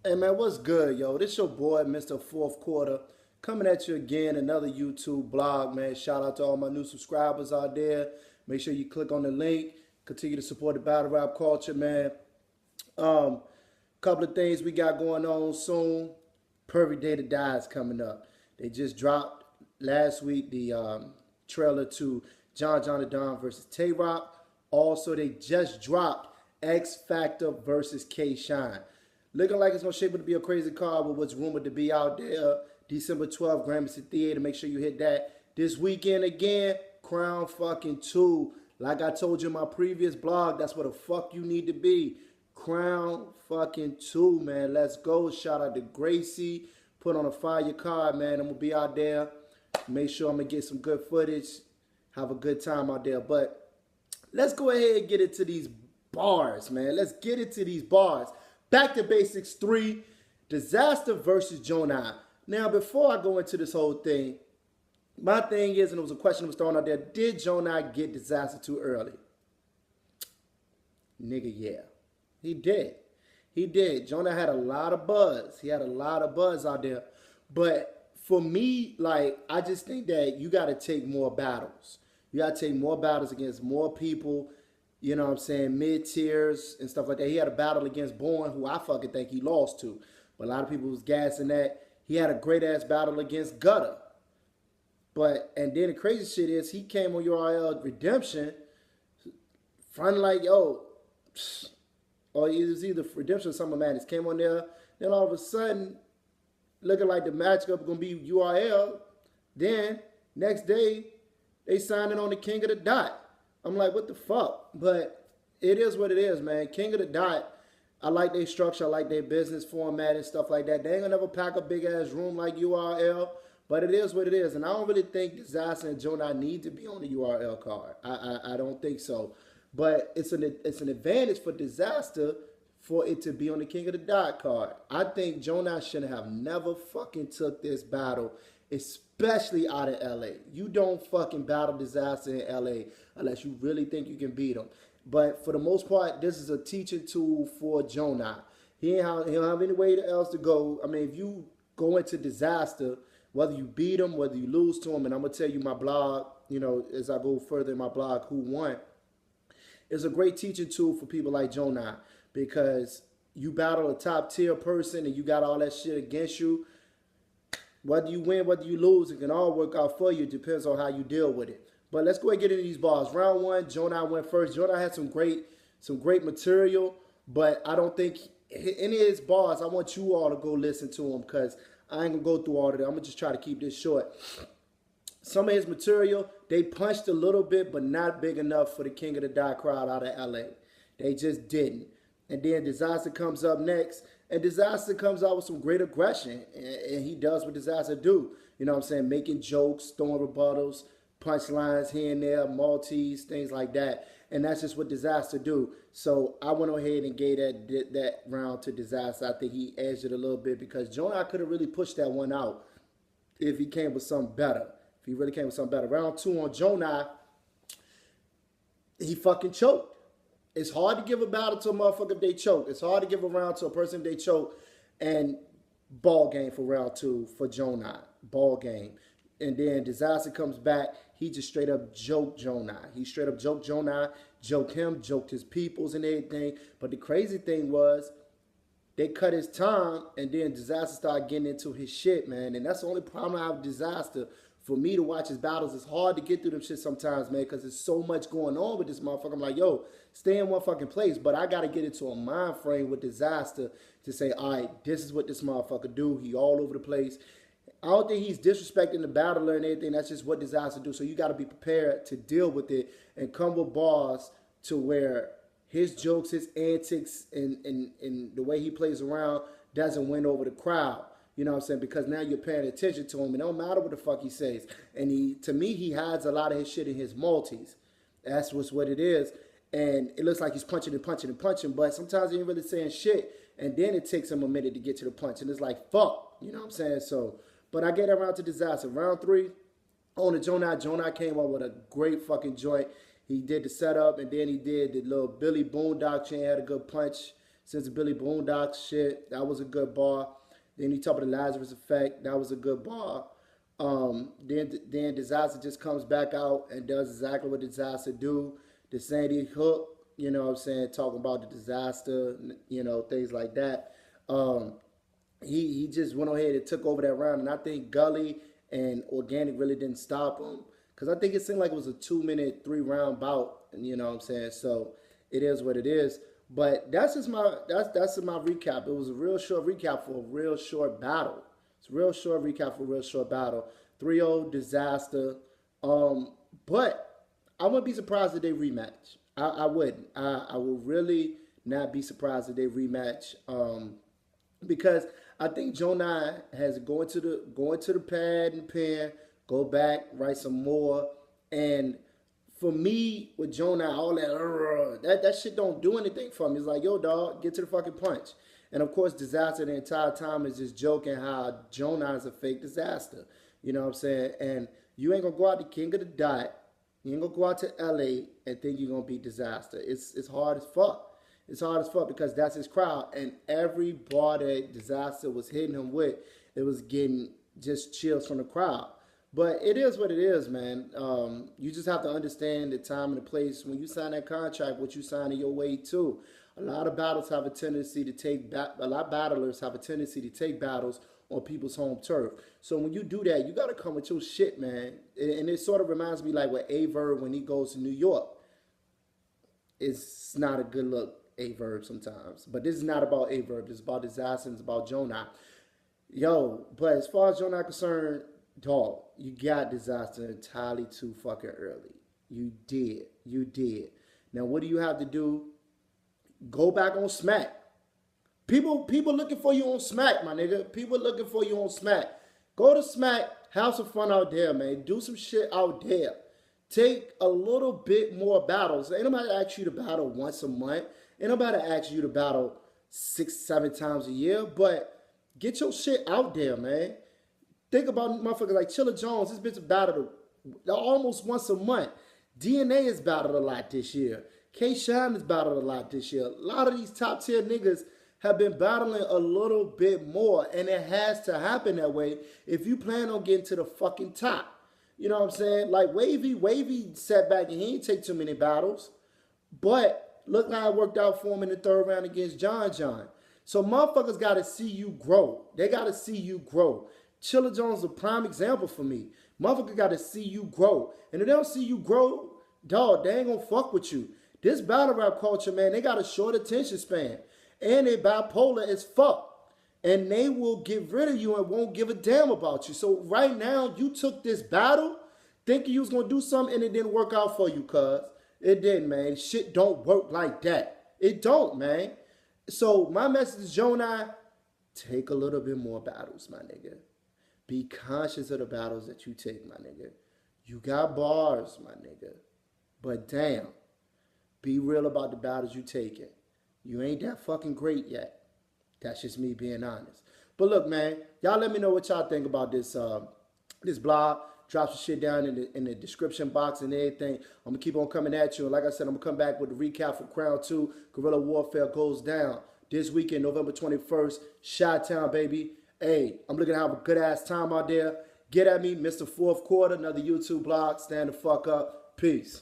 Hey man, what's good, yo? This your boy, Mr. Fourth Quarter, coming at you again. Another YouTube blog, man. Shout out to all my new subscribers out there. Make sure you click on the link. Continue to support the battle rap culture, man. Um, Couple of things we got going on soon. Perfect Day to Die is coming up. They just dropped last week the trailer to Gjonaj versus Tay Rock. Also, they just dropped X Factor versus K Shine. Looking like it's gonna shape up to be a crazy card with what's rumored to be out there. December 12th, Gramercy Theater. Make sure you hit that. This weekend again, Crown fucking 2. Like I told you in my previous blog, that's where the fuck you need to be. Crown fucking 2, man. Let's go. Shout out to Gracie. Put on a fire card, man. I'm gonna be out there. Make sure I'm gonna get some good footage. Have a good time out there. But let's go ahead and get into these bars, man. Let's get into these bars. Back to Basics 3, Dizaster versus Gjonaj. Now, before I go into this whole thing, my thing is, and it was a question that was thrown out there, did Gjonaj get Dizaster too early? Nigga, yeah. He did. He did. Gjonaj had a lot of buzz. He had a lot of buzz out there. But for me, like, I just think that you got to take more battles. You got to take more battles against more people. You know what I'm saying? Mid-tiers and stuff like that. He had a battle against Bourne, who I fucking think he lost to. But a lot of people was gassing that. He had a great-ass battle against Gutter. And then the crazy shit is he came on URL Redemption fronting like, yo, or it was either Redemption or Summer Madness. Came on there. Then all of a sudden, looking like the matchup going to be URL. Then, next day, they signed it on the King of the Dot. I'm like, what the fuck? But it is what it is, man. King of the Dot, I like their structure. I like their business format and stuff like that. They ain't gonna never pack a big-ass room like URL, but it is what it is. And I don't really think Dizaster and Gjonaj need to be on the URL card. I don't think so. But it's an advantage for Dizaster for it to be on the King of the Dot card. I think Gjonaj should have never fucking took this battle, especially out of LA. You don't fucking battle Dizaster in LA unless you really think you can beat him. But for the most part, this is a teaching tool for Gjonaj. He don't have any way else to go. I mean, if you go into Dizaster, whether you beat him, whether you lose to him, and I'm going to tell you my blog, you know, as I go further in my blog, who won, it's a great teaching tool for people like Gjonaj because you battle a top tier person and you got all that shit against you. Whether you win, whether you lose, it can all work out for you. It depends on how you deal with it. But let's go ahead and get into these bars. Round one, Gjonaj went first. Gjonaj had some great material, but I don't think any of his bars, I want you all to go listen to them because I ain't going to go through all of them. I'm going to just try to keep this short. Some of his material, they punched a little bit, but not big enough for the King of the Dot crowd out of LA. They just didn't. And then Dizaster comes up next. And Dizaster comes out with some great aggression. And he does what Dizaster do. You know what I'm saying? Making jokes, throwing rebuttals, punchlines here and there, Maltese, things like that. And that's just what Dizaster do. So I went ahead and gave that round to Dizaster. I think he edged it a little bit because Gjonaj could have really pushed that one out if he came with something better. If he really came with something better. Round two on Gjonaj, he fucking choked. It's hard to give a battle to a motherfucker if they choke. It's hard to give a round to a person if they choke. And ball game for round two for Gjonaj. Ball game. And then Dizaster comes back. He just straight up joked Gjonaj. He straight up joked Gjonaj, joked him, joked his peoples and everything. But the crazy thing was, they cut his time, and then Dizaster started getting into his shit, man. And that's the only problem I have with Dizaster. For me to watch his battles, it's hard to get through them shit sometimes, man, because there's so much going on with this motherfucker. I'm like, yo, stay in one fucking place. But I got to get into a mind frame with Dizaster to say, all right, this is what this motherfucker do. He all over the place. I don't think he's disrespecting the battler and everything. That's just what Dizaster do. So you got to be prepared to deal with it and come with bars to where his jokes, his antics, and the way he plays around doesn't win over the crowd. You know what I'm saying? Because now you're paying attention to him. It don't matter what the fuck he says. And to me, he hides a lot of his shit in his multis. That's what it is. And it looks like he's punching and punching and punching, but sometimes he ain't really saying shit. And then it takes him a minute to get to the punch. And it's like, fuck. You know what I'm saying? So, but I get that round to Dizaster. Round three, on the Gjonaj. Gjonaj came up with a great fucking joint. He did the setup, and then he did the little Billy Boondock chain, had a good punch. Since the Billy Boondocks shit, that was a good bar. Then he talked about the Lazarus Effect, that was a good bar. Then Dizaster just comes back out and does exactly what Dizaster do. The Sandy Hook, you know what I'm saying, talking about the disaster, you know, things like that. He just went ahead and took over that round, and I think Gully and Organic really didn't stop him because I think it seemed like it was a 2-minute, 3-round bout, and you know what I'm saying. So it is what it is. But that's just my my recap. It was a real short recap for a real short battle. It's a real short recap for a real short battle. 3-0 Dizaster. But I wouldn't be surprised if they rematch. I wouldn't. I would really not be surprised if they rematch. Because I think Gjonaj has going to the pad and pen, go back, write some more. And for me, with Gjonaj, all that shit don't do anything for me. It's like, yo, dog, get to the fucking punch. And of course, Dizaster the entire time is just joking how Gjonaj is a fake disaster. You know what I'm saying? And you ain't gonna go out to King of the Dot. You ain't gonna go out to LA and think you're gonna beat Dizaster. It's hard as fuck. It's hard as fuck because that's his crowd. And every bar that Dizaster was hitting him with, it was getting just chills from the crowd. But it is what it is, man. You just have to understand the time and the place. When you sign that contract, what you signing your way to. A lot of battlers have a tendency to take battles on people's home turf. So when you do that, you got to come with your shit, man. And it sort of reminds me like with Averb when he goes to New York. It's not a good look, Averb, sometimes. But this is not about Averb. This is about Dizaster. It's about Gjonaj. Yo, but as far as Gjonaj concerned, dog, you got Dizaster entirely too fucking early. You did. You did. Now, what do you have to do? Go back on Smack. People looking for you on Smack, my nigga. People looking for you on Smack. Go to Smack. Have some fun out there, man. Do some shit out there. Take a little bit more battles. Ain't nobody ask you to battle once a month. Ain't nobody ask you to battle 6-7 times a year. But get your shit out there, man. Think about motherfuckers like Chilla Jones. This bitch battled almost once a month. DNA has battled a lot this year. K-Shine has battled a lot this year. A lot of these top tier niggas have been battling a little bit more. And it has to happen that way if you plan on getting to the fucking top. You know what I'm saying? Like Wavy sat back and he didn't take too many battles. But look how it worked out for him in the 3rd round against Gjonaj. So motherfuckers got to see you grow. They got to see you grow. Chilla Jones is a prime example for me. Motherfucker got to see you grow. And if they don't see you grow, dog, they ain't going to fuck with you. This battle rap culture, man, they got a short attention span. And they bipolar as fuck. And they will get rid of you and won't give a damn about you. So right now, you took this battle thinking you was going to do something and it didn't work out for you, cuz. It didn't, man. Shit don't work like that. It don't, man. So my message is, Gjonaj, take a little bit more battles, my nigga. Be conscious of the battles that you take, my nigga. You got bars, my nigga. But damn, be real about the battles you taking. You ain't that fucking great yet. That's just me being honest. But look, man, y'all let me know what y'all think about this this blog. Drop some shit down in the description box and everything. I'm going to keep on coming at you. And like I said, I'm going to come back with the recap for Crown 2. Guerrilla Warfare goes down this weekend, November 21st. Chi-Town, baby. Hey, I'm looking to have a good-ass time out there. Get at me, Mr. Fourth Quarter, another YouTube blog. Stand the fuck up. Peace.